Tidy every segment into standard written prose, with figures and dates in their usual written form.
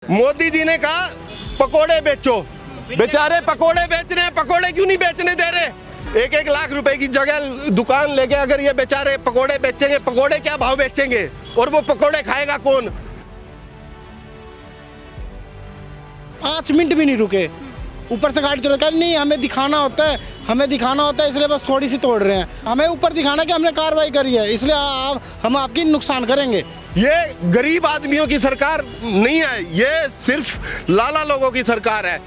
मोदी जी ने कहा पकोड़े बेचो, बेचारे पकोड़े बेच रहे हैं, पकोड़े क्यों नहीं बेचने दे रहे? 1-1 लाख रुपए की जगह दुकान लेके अगर ये बेचारे पकोड़े बेचेंगे, पकोड़े क्या भाव बेचेंगे और वो पकोड़े खाएगा कौन? 5 मिनट भी नहीं रुके, ऊपर से गाड़ी तोड़ नहीं, हमें दिखाना होता है इसलिए बस थोड़ी सी तोड़ रहे हैं। हमें ऊपर दिखाना कि हमने कार्रवाई करी है, इसलिए हम आपकी नुकसान करेंगे। ये गरीब आदमियों की सरकार नहीं है, ये सिर्फ लाला लोगों की सरकार है।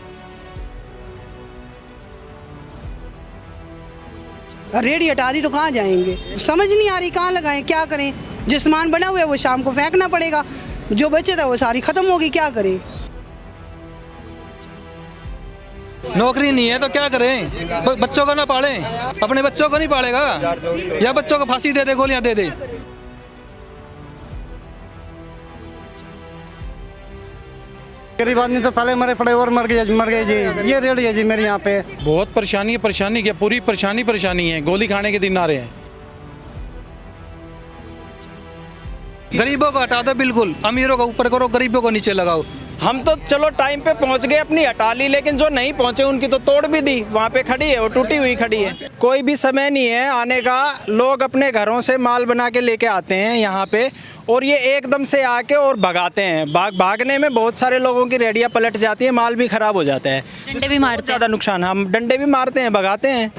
रेडी हटा दी तो कहाँ जाएंगे, समझ नहीं आ रही कहाँ लगाएं, क्या करें। जो सामान बना हुआ है वो शाम को फेंकना पड़ेगा, जो बचे था वो सारी खत्म होगी, क्या करें। नौकरी नहीं है तो क्या करें, बच्चों को ना पालें, अपने बच्चों को नहीं पालेगा या बच्चों को फांसी दे दे, गोलियां दे दे। गरीब आदमी तो पहले मरे पड़े और मर गए जी। ये रेडी है जी मेरे यहाँ पे। बहुत परेशानी क्या पूरी परेशानी है, गोली खाने के दिन आ रहे हैं। गरीबों को हटा दो, बिल्कुल अमीरों को ऊपर करो, गरीबों को नीचे लगाओ। हम तो चलो टाइम पे पहुंच गए, अपनी हटा ली, लेकिन जो नहीं पहुंचे उनकी तो तोड़ भी दी, वहाँ पे खड़ी है, वो टूटी हुई खड़ी है। कोई भी समय नहीं है आने का, लोग अपने घरों से माल बना के लेके आते हैं यहाँ पे और ये एकदम से आके और भगाते हैं। भागने में बहुत सारे लोगों की रेडियाँ पलट जाती है, माल भी खराब हो जाता है, डंडे भी मारते हैं। ज़्यादा नुकसान, हम डंडे भी मारते हैं, भगाते हैं,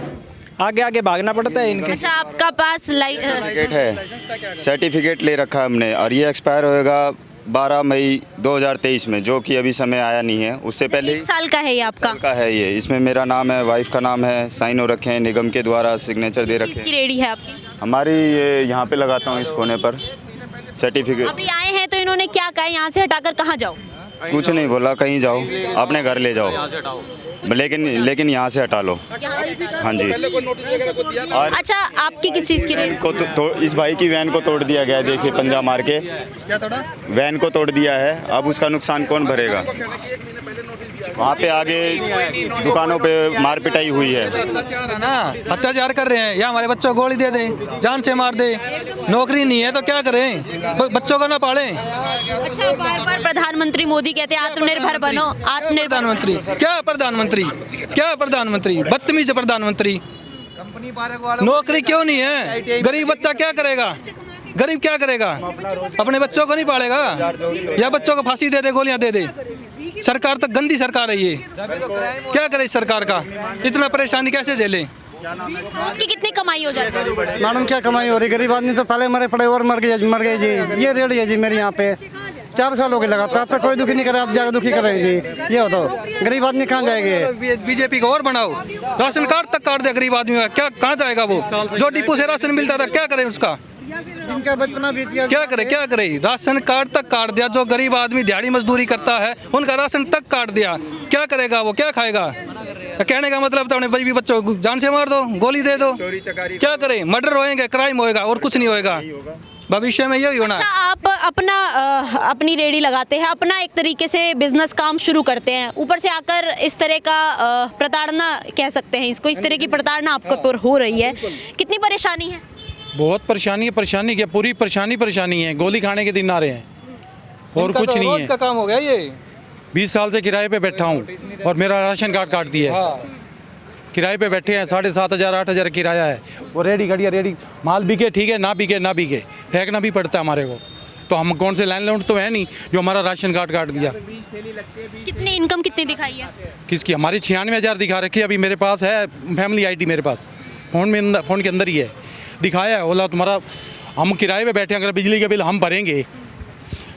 आगे आगे भागना पड़ता है इनके। अच्छा, आपका पास सर्टिफिकेट है, सर्टिफिकेट ले रखा है हमने और ये एक्सपायर होएगा 12 मई 2023 में, जो कि अभी समय आया नहीं है। उससे पहले 1 साल का है ये आपका? का है ये, इसमें मेरा नाम है, वाइफ का नाम है, साइन हो रखे हैं, निगम के द्वारा सिग्नेचर दे रखे किसकी हैं। रेडी है आपकी? हमारी ये यहाँ पे लगाता हूँ इस कोने पर सर्टिफिकेट। अभी आए हैं तो इन्होंने क्या कहा, यहाँ से हटाकर कहाँ जाओ? कुछ नहीं बोला, कहीं जाओ, अपने घर ले जाओ, लेकिन यहाँ से हटा लो। हाँ जी। और अच्छा, आपकी किस चीज़ की रेडी? को इस भाई की वैन को तोड़ दिया गया है, देखिए पंजा मार के वैन को तोड़ दिया है। अब उसका नुकसान कौन भरेगा? वहाँ पे आगे दुकानों पे मार पिटाई हुई है ना, अत्याचार कर रहे हैं, या हमारे बच्चों को गोली दे दे, जान से मार दे। नौकरी नहीं है तो क्या करें, बच्चों को ना पालें। अच्छा, बार-बार प्रधानमंत्री मोदी कहते हैं आत्मनिर्भर बनो, आत्मनिर्भर। प्रधानमंत्री क्या प्रधानमंत्री, बदतमीज प्रधानमंत्री। नौकरी क्यों नहीं है? गरीब बच्चा क्या करेगा, गरीब क्या करेगा, अपने बच्चों को नहीं पालेगा या बच्चों को फांसी दे दे, गोलियां दे दे। सरकार तो गंदी सरकार है ये, क्या करे इस सरकार का, इतना परेशानी कैसे झेले? उसकी कितनी कमाई हो जाती है? मैडम क्या कमाई हो रही, गरीब आदमी तो पहले मरे पड़े और मर गए जी। ये रेडी है जी मेरे यहाँ पे, 4 साल हो गए लगातार, तो कोई दुखी नहीं करे, आप जाकर दुखी कर रहे हैं जी। ये बताओ गरीब आदमी कहाँ जाएंगे? बीजेपी को और बनाओ, राशन कार्ड तक काट दिया गरीब आदमी का, क्या कहाँ जाएगा वो? जो डिपो से राशन मिलता था क्या करे उसका, इनका बचपना बीत गया। क्या करे, राशन कार्ड तक काट दिया। जो गरीब आदमी दिहाड़ी मजदूरी करता है उनका राशन तक काट दिया, क्या करेगा वो, क्या खाएगा? कहने का मतलब तो अपने बीवी बच्चों को जान से मार दो, गोली दे दो, क्या करे? मर्डर होएंगे, क्राइम होएगा और कुछ नहीं होएगा भविष्य में, यही होना। अच्छा, आप अपनी रेडी लगाते हैं, अपना एक तरीके से बिजनेस काम शुरू करते हैं, ऊपर से आकर इस तरह का प्रताड़ना कह सकते हैं इसको, इस तरह की प्रताड़ना आपके ऊपर हो रही है, कितनी परेशानी है? बहुत परेशानी क्या पूरी परेशानी है, गोली खाने के दिन आ रहे हैं और कुछ नहीं है। का काम हो गया ये, 20 साल से किराए पे बैठा हूँ और मेरा राशन कार्ड काट दिया है। किराए पे बैठे हैं, 7,500 8,000 किराया है, वो रेडी खड़ी है, रेडी माल बिके ठीक है, ना बिके फेंकना भी पड़ता है हमारे को। तो हम कौन से लैंडलॉर्ड तो है नहीं जो हमारा राशन कार्ड काट दिया। कितनी इनकम कितनी दिखाई है? किसकी? हमारी 96,000 दिखा रखी है। अभी मेरे पास है फैमिली ID, मेरे पास फ़ोन के अंदर ही है, दिखाया है। बोला तुम्हारा, हम किराए पे बैठे हैं, अगर बिजली का बिल हम भरेंगे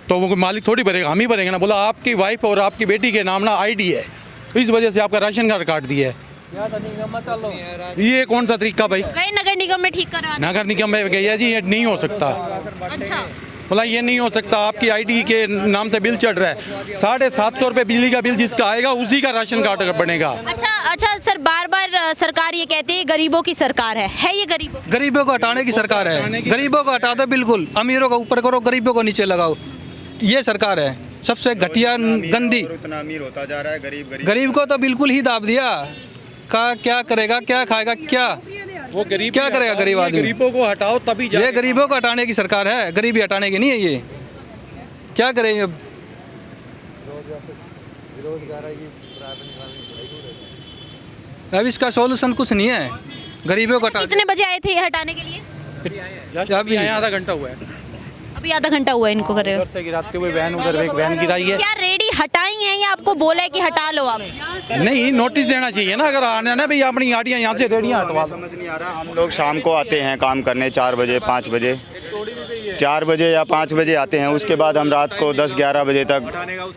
तो वो मालिक थोड़ी भरेगा, हम ही भरेंगे ना। बोला आपकी वाइफ और आपकी बेटी के नाम ना ID है, इस वजह से आपका राशन कार्ड काट दिया है। ये कौन सा तरीका भाई? गए नगर निगम में ठीक करा? नगर निगम में गया जी, ये नहीं हो सकता। अच्छा, बोला ये नहीं हो सकता, आपकी ID के नाम से बिल चढ़ रहा है, 750 रुपये बिजली का बिल जिसका आएगा उसी का राशन कार्ड बनेगा। अच्छा सर, बार सरकार ये कहते हैं गरीबों की सरकार है ये गरीबों को हटाने की सरकार है। गरीबों को हटा दो, बिल्कुल अमीरों को ऊपर करो, गरीबों को नीचे लगाओ, ये सरकार है सबसे घटिया गंदी। इतना अमीर होता जा रहा है, गरीब को तो बिल्कुल ही दाब दिया, क्या करेगा, क्या खाएगा, क्या वो गरीब क्या करेगा गरीब आदमी? गरीबों को हटाओ तभी ये गरीबों को हटाने की सरकार है, गरीबी हटाने की नहीं है ये। क्या करें अब? अब इसका सॉल्यूशन कुछ नहीं है, गरीबों को कितने बजे आए थे ये हटाने के लिए? अभी आया आधा घंटा हुआ है, अभी आधा घंटा हुआ है इनको करे हुए। उधर से गिराते हुए वैन, उधर एक वैन गिराई है। क्या रेडी हटाई है या आपको बोला है कि हटा लो आप? नहीं, नोटिस देना चाहिए ना, अगर आने ना भाई अपनी गाड़ियाँ यहाँ से रेडियाँ हटवा। समझ नहीं आ रहा। हम लोग शाम को आते हैं काम करने 4 बजे 5 बजे, 4 बजे या 5 बजे आते हैं, उसके बाद हम रात को 10-11 बजे तक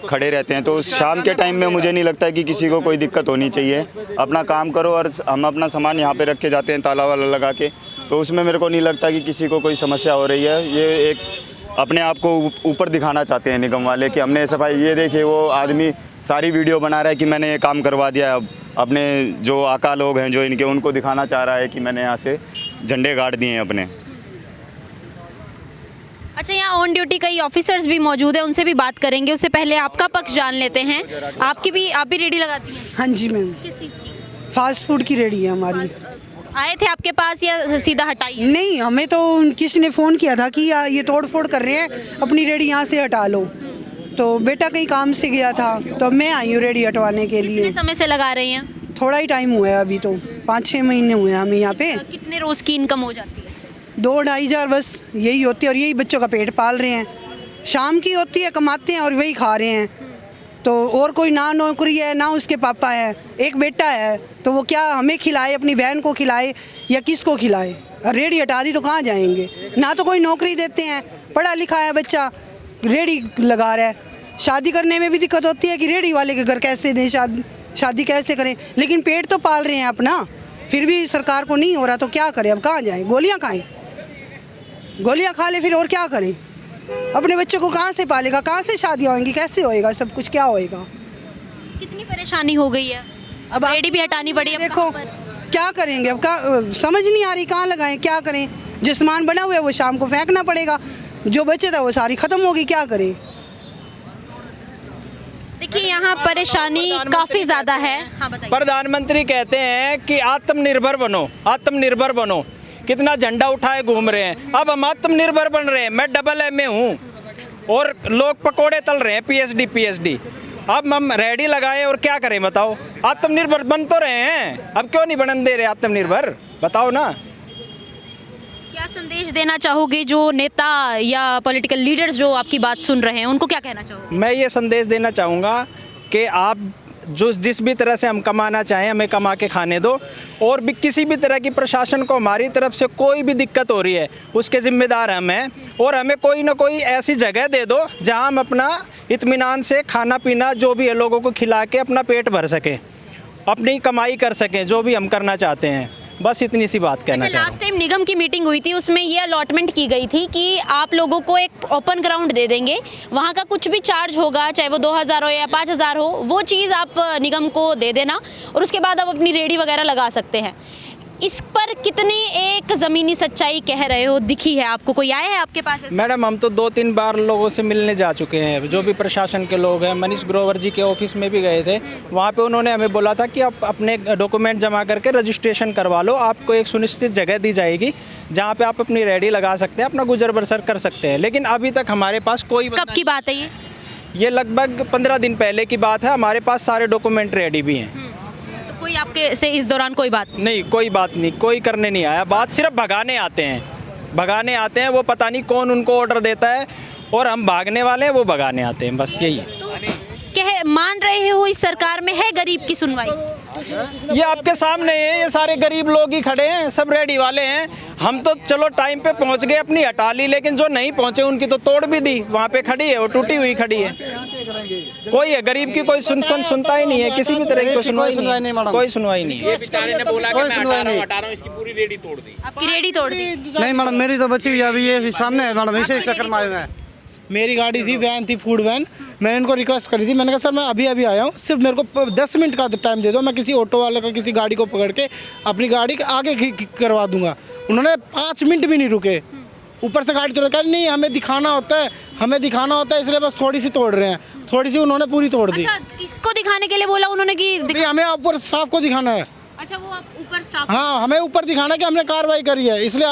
खड़े रहते हैं। तो उस शाम के टाइम में मुझे नहीं लगता है कि किसी को कोई दिक्कत होनी चाहिए। अपना काम करो, और हम अपना सामान यहाँ पे रख के जाते हैं ताला वाला लगा के, तो उसमें मेरे को नहीं लगता कि किसी को कोई समस्या हो रही है। ये एक अपने आप को ऊपर दिखाना चाहते हैं निगम वाले कि हमने सफाई, ये देखिए वो आदमी सारी वीडियो बना रहा है कि मैंने ये काम करवा दिया। अब अपने जो आका लोग हैं जो इनके, उनको दिखाना चाह रहा है कि मैंने यहाँ से झंडे गाड़ दिए हैं अपने। अच्छा, यहाँ ऑन ड्यूटी कई ऑफिसर्स भी मौजूद है, उनसे भी बात करेंगे। उससे पहले आपका पक्ष जान लेते हैं। आप भी रेडी लगाती हैं? हाँ जी मैम, किस चीज़ की? फास्ट फूड की रेडी है हमारी। आए थे आपके पास या सीधा हटाई? नहीं, हमें तो किसी ने फ़ोन किया था कि ये तोड़ फोड़ कर रहे हैं, अपनी रेडी यहाँ से हटा लो। तो बेटा कहीं काम से गया था, तो मैं आई हूँ रेडी हटवाने के लिए। कितने समय से लगा रहे हैं? थोड़ा ही टाइम हुआ है, अभी तो 5-6 महीने हुए हैं हमें यहाँ पे। कितने रोज़ की इनकम हो जाती है? 2-2.5 हज़ार बस यही होती है, और यही बच्चों का पेट पाल रहे हैं। शाम की होती है, कमाते हैं और वही खा रहे हैं। तो और कोई ना नौकरी है ना उसके पापा है, एक बेटा है, तो वो क्या हमें खिलाए, अपनी बहन को खिलाए या किसको खिलाए? रेडी हटा दी तो कहाँ जाएंगे? ना तो कोई नौकरी देते हैं, पढ़ा लिखा है बच्चा, रेडी लगा रहा है। शादी करने में भी दिक्कत होती है कि रेडी वाले के घर कैसे दें, शादी कैसे करें, लेकिन पेट तो पाल रहे हैं अपना। फिर भी सरकार को नहीं हो रहा तो क्या करें? अब कहाँ जाएँ? गोलियाँ खाएँ? गोलियाँ खा ले फिर, और क्या करें? अपने बच्चों को कहाँ से पालेगा? कहाँ से शादियाँ होंगी? कैसे होएगा सब कुछ? क्या होएगा? कितनी परेशानी हो गई है, अब रेडी भी हटानी पड़ी। अब देखो क्या करेंगे, अब समझ नहीं आ रही, कहाँ लगाएं, क्या करें? जो सामान बना हुआ है वो शाम को फेंकना पड़ेगा, जो बचे था वो सारी खत्म होगी, क्या करें? देखिए यहाँ परेशानी काफ़ी ज़्यादा है। हाँ बताइए। प्रधानमंत्री कहते हैं कि आत्मनिर्भर बनो, आत्मनिर्भर बनो, कितना झंडा उठाए घूम रहे हैं। अब हम आत्मनिर्भर बन रहे हैं। मैं AA हूँ और लोग पकोड़े तल रहे हैं, PhD। अब हम रेडी लगाए और क्या करें बताओ? आत्मनिर्भर बन तो रहे हैं, अब क्यों नहीं बनने दे रहे आत्मनिर्भर? बताओ ना। क्या संदेश देना चाहोगे जो नेता या पॉलिटिकल लीडर्स जो आपकी बात सुन रहे हैं, उनको क्या कहना चाहोगे? मैं ये संदेश देना चाहूँगा कि आप जिस भी तरह से हम कमाना चाहें, हमें कमा के खाने दो, और भी किसी भी तरह की प्रशासन को हमारी तरफ से कोई भी दिक्कत हो रही है उसके ज़िम्मेदार हम हैं। और हमें कोई ना कोई ऐसी जगह दे दो जहां हम अपना इत्मीनान से खाना पीना जो भी है लोगों को खिला के अपना पेट भर सकें, अपनी कमाई कर सकें, जो भी हम करना चाहते हैं। बस इतनी सी बात कहना चाहता हूँ। लास्ट टाइम निगम की मीटिंग हुई थी, उसमें ये अलॉटमेंट की गई थी कि आप लोगों को एक ओपन ग्राउंड दे देंगे, वहाँ का कुछ भी चार्ज होगा, चाहे वो 2,000 हो या 5,000 हो, वो चीज़ आप निगम को दे देना और उसके बाद आप अपनी रेडी वगैरह लगा सकते हैं। इस पर कितनी एक ज़मीनी सच्चाई कह रहे हो दिखी है आपको? कोई आया है आपके पास ऐसा? मैडम, हम तो 2-3 बार लोगों से मिलने जा चुके हैं, जो भी प्रशासन के लोग हैं। मनीष ग्रोवर जी के ऑफिस में भी गए थे, वहाँ पे उन्होंने हमें बोला था कि आप अपने डॉक्यूमेंट जमा करके रजिस्ट्रेशन करवा लो, आपको एक सुनिश्चित जगह दी जाएगी जहाँ पे आप अपनी रेडी लगा सकते हैं, अपना गुजर बसर कर सकते हैं। लेकिन अभी तक हमारे पास कोई। कब की बात है ये लगभग 15 दिन पहले की बात है। हमारे पास सारे डॉक्यूमेंट रेडी भी हैं। कोई आपके से इस दौरान कोई बात नहीं, कोई बात नहीं, कोई करने नहीं आया। बात सिर्फ भगाने आते हैं, वो पता नहीं कौन उनको ऑर्डर देता है, और हम भागने वाले हैं, वो भगाने आते हैं, बस यही है। मान रहे हो इस सरकार में है गरीब की सुनवाई? ये आपके सामने है, ये सारे गरीब लोग ही खड़े हैं, सब रेडी वाले हैं। हम तो चलो टाइम पे पहुंच गए, अपनी हटा ली, लेकिन जो नहीं पहुंचे उनकी तो तोड़ भी दी। वहाँ पे खड़ी है, वो टूटी हुई खड़ी है। कोई है गरीब की कोई सुनता ही नहीं है, किसी भी तरह की कोई सुनवाई नहीं, कोई सुनवाई नहीं है। आपकी रेडी तोड़ दी? नहीं मैडम, मेरी तो बची हुई अभी ये सामने है मैडम, इसी चक्कर में आए हुए हैं। मेरी गाड़ी थी, वैन थी, फूड वैन। मैंने इनको रिक्वेस्ट करी थी, मैंने कहा सर मैं अभी आया हूँ, सिर्फ मेरे को 10 मिनट का टाइम दे दो, मैं किसी ऑटो वाले का किसी गाड़ी को पकड़ के अपनी गाड़ी के आगे करवा दूंगा। उन्होंने 5 मिनट भी नहीं रुके, ऊपर से गाड़ी तोड़ कर, नहीं हमें दिखाना होता है, इसलिए बस थोड़ी सी तोड़ रहे हैं। थोड़ी सी उन्होंने पूरी तोड़ दी। अच्छा, किसको दिखाने के लिए बोला उन्होंने कि हमें ऊपर स्टाफ को दिखाना है। अच्छा, वो आप ऊपर स्टाफ? हाँ, हमें ऊपर दिखाना है कि हमने कार्रवाई करी है, इसलिए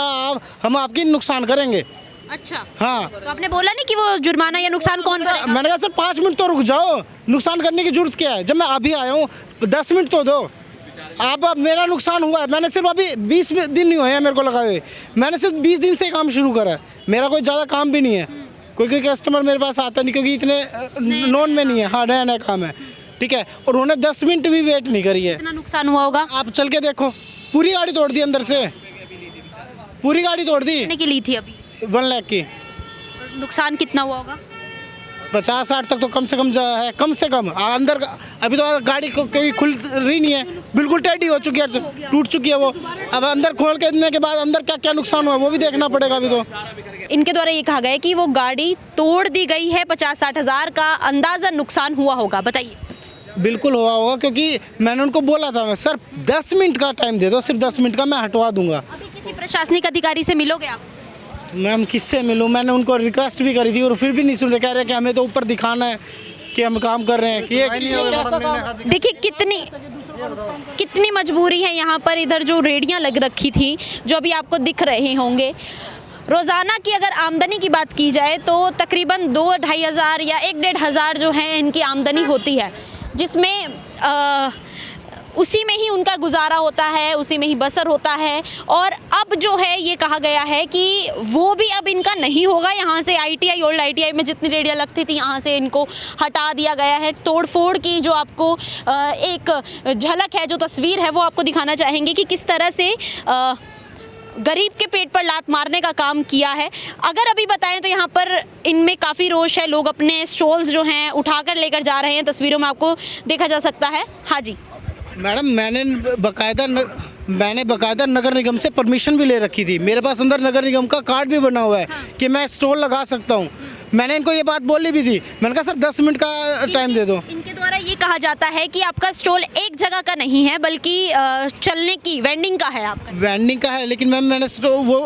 हम आपकी नुकसान करेंगे। अच्छा, हाँ। तो आपने बोला नहीं कि वो जुर्माना या नुकसान कौन करेगा? मैंने कहा सर 5 मिनट तो रुक जाओ, नुकसान करने की जरूरत क्या है? जब मैं अभी आया हूँ 10 मिनट तो दो। अब मेरा नुकसान हुआ है, मैंने सिर्फ अभी 20 दिन नहीं हुए हैं मेरे को लगाए हुए, मैंने सिर्फ 20 दिन से काम शुरू करा है, मेरा कोई ज़्यादा काम भी नहीं है, कोई कस्टमर मेरे पास आता नहीं क्योंकि इतने नॉन में नहीं है। हाँ, नया नया काम है, ठीक है। और उन्होंने 10 मिनट भी वेट नहीं करी है। कितना नुकसान हुआ होगा? आप चल के देखो, पूरी गाड़ी तोड़ दी अंदर से, पूरी गाड़ी तोड़ दी। कितने की ली थी अभी? 1 लाख की। और नुकसान कितना हुआ होगा? 50-60 तक तो कम से कम है, कम से कम। अंदर अभी तो गाड़ी कोई खुल रही नहीं है, बिल्कुल टेढ़ी हो चुकी है, टूट चुकी है वो। अब अंदर खोल के देने के बाद अंदर क्या क्या नुकसान हुआ वो भी देखना पड़ेगा अभी तो। इनके द्वारा ये कहा गया है कि वो गाड़ी तोड़ दी गई है, 50-60 हज़ार का अंदाज़ा नुकसान हुआ होगा। बताइए। बिल्कुल हुआ होगा क्योंकि मैंने उनको बोला था, सर 10 मिनट का टाइम दे दो, सिर्फ 10 मिनट का, मैं हटवा दूंगा। अभी किसी प्रशासनिक अधिकारी से मिलोगे आप? मैम किससे मिलूँ? मैंने उनको रिक्वेस्ट भी करी थी और फिर भी नहीं सुन रहे, कह रहे कि हमें तो ऊपर दिखाना है कि हम काम कर रहे हैं कि ये कैसा काम। देखिए कितनी मजबूरी है यहाँ पर। इधर जो रेडियाँ लग रखी थी, जो अभी आपको दिख रहे होंगे, रोज़ाना की अगर आमदनी की बात की जाए तो तकरीबन 2-2.5 हज़ार या 1-1.5 हज़ार जो है इनकी आमदनी होती है, जिसमें उसी में ही उनका गुजारा होता है, उसी में ही बसर होता है। और अब जो है ये कहा गया है कि वो भी अब इनका नहीं होगा। यहाँ से ITI, ओल्ड ITI में जितनी रेडियाँ लगती थी यहाँ से इनको हटा दिया गया है। तोड़फोड़ की जो आपको एक झलक है, जो तस्वीर है, वो आपको दिखाना चाहेंगे कि किस तरह से गरीब के पेट पर लात मारने का काम किया है। अगर अभी बताएं तो यहाँ पर इनमें काफ़ी रोष है, लोग अपने स्टॉल्स जो हैं उठाकर लेकर जा रहे हैं, तस्वीरों में आपको देखा जा सकता है। हाँ जी मैडम, मैंने बकायदा नगर निगम से परमिशन भी ले रखी थी, मेरे पास अंदर नगर निगम का कार्ड भी बना हुआ है कि मैं स्टॉल लगा सकता हूँ। मैंने इनको ये बात बोली भी थी, मैंने कहा सर 10 मिनट का टाइम दे दो। इनके द्वारा ये कहा जाता है कि आपका स्टॉल एक जगह का नहीं है, बल्कि चलने की वेंडिंग का है आपका। वेंडिंग का है, लेकिन मैम मैंने वो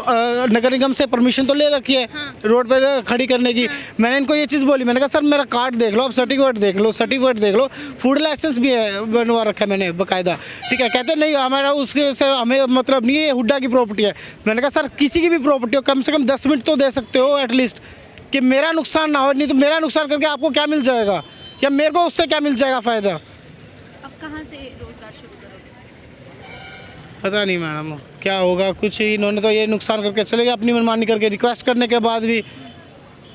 नगर निगम से परमिशन तो ले रखी है रोड पर खड़ी करने की। मैंने इनको ये चीज़ बोली, मैंने कहा सर मेरा कार्ड देख लो, आप सर्टिफिकेट देख लो, फूड लाइसेंस भी है, बनवा रखा है मैंने बकायदा, ठीक है। कहते नहीं हमारा उसके से हमें मतलब नहीं है, हुड्डा की प्रॉपर्टी है। मैंने कहा सर किसी की भी प्रॉपर्टी हो, कम से कम 10 मिनट तो दे सकते हो एटलीस्ट, कि मेरा नुकसान ना हो। नहीं तो मेरा नुकसान करके आपको क्या मिल जाएगा, या मेरे को उससे क्या मिल जाएगा फ़ायदा? अब कहाँ से रोजगार शुरू करोगे? पता नहीं मैडम क्या होगा कुछ। इन्होंने तो ये नुकसान करके चले गए अपनी मनमानी करके, रिक्वेस्ट करने के बाद भी।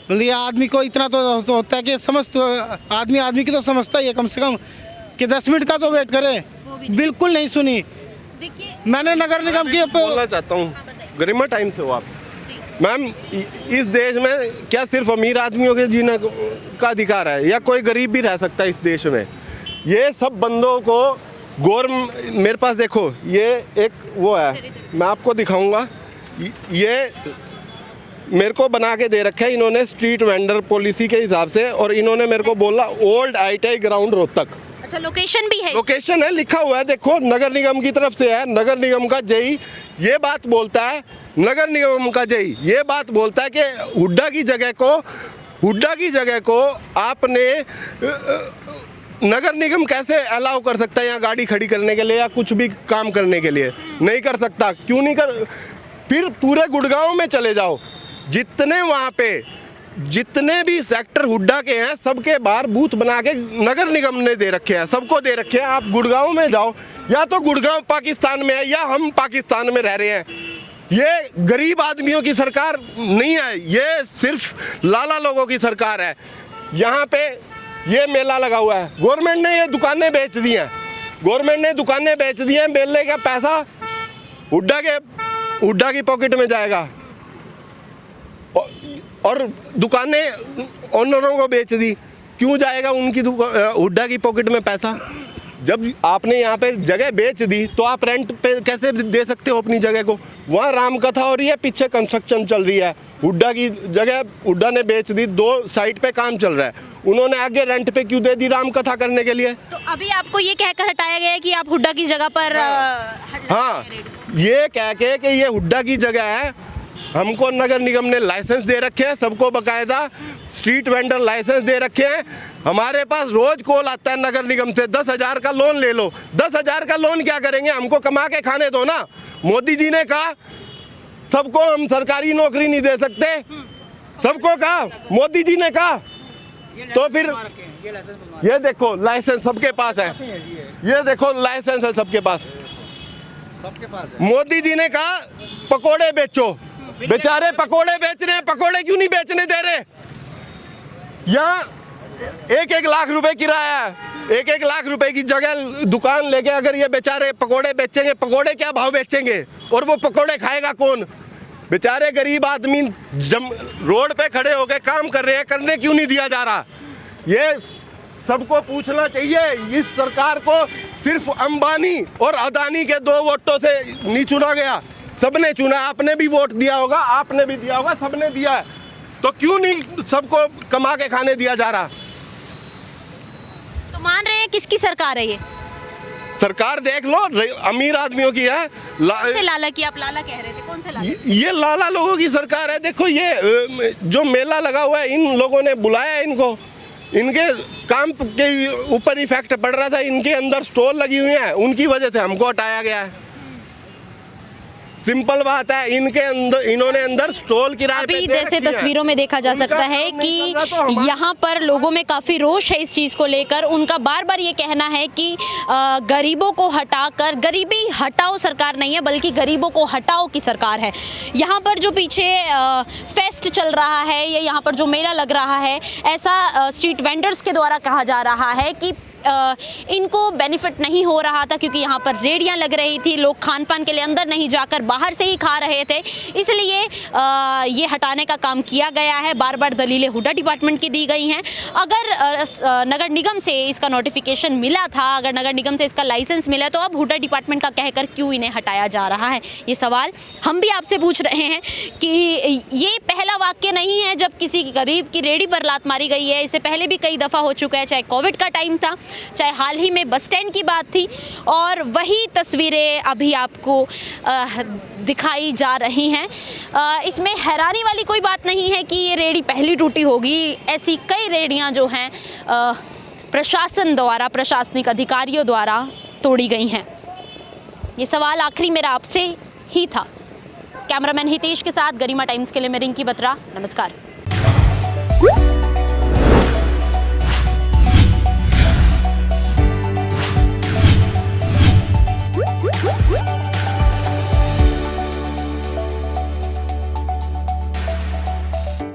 बल्कि आदमी को इतना तो होता है कि समझ तो आदमी की तो समझता ही है कम से कम कि 10 मिनट का तो वेट करे। बिल्कुल नहीं सुनी। देखिए मैंने नगर निगम की बोलना चाहता हूँ, गरिमा टाइम से हो आप। मैम, इस देश में क्या सिर्फ अमीर आदमियों के जीने का अधिकार है, या कोई गरीब भी रह सकता है इस देश में? ये सब बंदों को मेरे पास देखो, ये एक वो है, मैं आपको दिखाऊंगा। ये मेरे को बना के दे रखा है इन्होंने स्ट्रीट वेंडर पॉलिसी के हिसाब से, और इन्होंने मेरे को बोला ओल्ड ITI ग्राउंड रोहतक। अच्छा, लोकेशन भी है? लोकेशन है, लिखा हुआ है, देखो नगर निगम की तरफ से है। नगर निगम का JE ये बात बोलता है, नगर निगम का JE ये बात बोलता है कि हुड्डा की जगह को आपने नगर निगम कैसे अलाउ कर सकता है यहाँ गाड़ी खड़ी करने के लिए या कुछ भी काम करने के लिए? नहीं कर सकता। क्यों नहीं कर? फिर पूरे गुड़गांव में चले जाओ, जितने वहाँ पे जितने भी सेक्टर हुड्डा के हैं सबके बाहर बूथ बना के नगर निगम ने दे रखे हैं, सबको दे रखे हैं। आप गुड़गांव में जाओ, या तो गुड़गांव पाकिस्तान में है या हम पाकिस्तान में रह रहे हैं। ये गरीब आदमियों की सरकार नहीं है, ये सिर्फ लाला लोगों की सरकार है। यहाँ पे ये मेला लगा हुआ है, गवर्नमेंट ने ये दुकानें बेच दी हैं, मेले का पैसा हुड्डा की पॉकेट में जाएगा, और दुकानें ओनरों को बेच दी। क्यों जाएगा उनकी हुड्डा की पॉकेट में पैसा? जब आपने यहाँ पे जगह बेच दी तो आप रेंट पे कैसे दे सकते हो अपनी जगह को? वहाँ रामकथा हो रही है, पीछे कंस्ट्रक्शन चल रही है, हुड्डा की जगह हुड्डा ने बेच दी, 2 साइड पे काम चल रहा है, उन्होंने आगे रेंट पे क्यों दे दी रामकथा करने के लिए? तो अभी आपको ये कहकर हटाया गया है कि आप हुड्डा की जगह पर हाँ, ये कह के कि ये हुड्डा की जगह है। हमको नगर निगम ने लाइसेंस दे रखे हैं, सबको बकायदा स्ट्रीट वेंडर लाइसेंस दे रखे हैं। हमारे पास रोज कॉल आता है नगर निगम से, 10,000 का लोन ले लो। 10,000 का लोन क्या करेंगे? हमको कमा के खाने दो ना। मोदी जी ने कहा सबको हम सरकारी नौकरी नहीं दे सकते, सबको कहा, मोदी जी ने कहा। तो फिर ये देखो लाइसेंस सबके पास है, ये देखो लाइसेंस है सबके पास। मोदी जी ने कहा पकोड़े बेचो, बेचारे पकोड़े बेच रहे हैं, पकोड़े क्यों नहीं बेचने दे रहे? यहाँ 1-1 लाख रुपए किराया है, 1-1 लाख रुपए की जगह दुकान लेके अगर ये बेचारे पकोड़े बेचेंगे, पकोड़े क्या भाव बेचेंगे? और वो पकोड़े खाएगा कौन? बेचारे गरीब आदमी रोड पे खड़े हो गए काम कर रहे हैं, करने क्यों नहीं दिया जा रहा? ये सबको पूछना चाहिए। इस सरकार को सिर्फ अंबानी और अदानी के 2 वोटों से नहीं चुना गया, सबने चुना। आपने भी वोट दिया होगा, आपने भी दिया होगा, सबने दिया है, तो क्यों नहीं सबको कमा के खाने दिया जा रहा? तो मान रहे हैं किसकी सरकार है ये? सरकार देख लो, अमीर आदमियों की है। कौन से लाला की? आप लाला कह रहे थे, कौन से लाला? ये लाला लोगों की सरकार है। देखो ये जो मेला लगा हुआ है, इन लोगों ने बुलाया है इनको, इनके काम के ऊपर इफेक्ट पड़ रहा था, इनके अंदर स्टॉल लगी हुई हैं, उनकी वजह से हमको हटाया गया है। सिंपल बात है, इनके अंदर इन्होंने अंदर स्टॉल किराए पे अभी दे जैसे रखी है। तस्वीरों में देखा जा सकता है कि यहाँ पर लोगों में काफ़ी रोष है इस चीज़ को लेकर। उनका बार बार ये कहना है कि गरीबों को हटाकर, गरीबी हटाओ सरकार नहीं है बल्कि गरीबों को हटाओ की सरकार है। यहाँ पर जो पीछे फेस्ट चल रहा है या यहाँ पर जो मेला लग रहा है, ऐसा स्ट्रीट वेंडर्स के द्वारा कहा जा रहा है कि इनको बेनिफिट नहीं हो रहा था क्योंकि यहाँ पर रेडियाँ लग रही थी, लोग खान पान के लिए अंदर नहीं जाकर बाहर से ही खा रहे थे, इसलिए ये हटाने का काम किया गया है। बार बार दलीलें हुड्डा डिपार्टमेंट की दी गई हैं। अगर नगर निगम से इसका नोटिफिकेशन मिला था, अगर नगर निगम से इसका लाइसेंस मिला, तो अब हुड्डा डिपार्टमेंट का कहकर क्यों इन्हें हटाया जा रहा है? ये सवाल हम भी आपसे पूछ रहे हैं कि ये पहला वाक्य नहीं है जब किसी गरीब की रेडी पर लात मारी गई है। इससे पहले भी कई दफ़ा हो चुका है, चाहे कोविड का टाइम था, चाहे हाल ही में बस स्टैंड की बात थी, और वही तस्वीरें अभी आपको दिखाई जा रही हैं। इसमें हैरानी वाली कोई बात नहीं है कि ये रेडी पहली टूटी होगी। ऐसी कई रेडियां जो हैं प्रशासन द्वारा, प्रशासनिक अधिकारियों द्वारा तोड़ी गई हैं। ये सवाल आखिरी मेरा आपसे ही था। कैमरामैन हितेश के साथ गरिमा टाइम्स के लिए मैं रिंकी बत्रा, नमस्कार।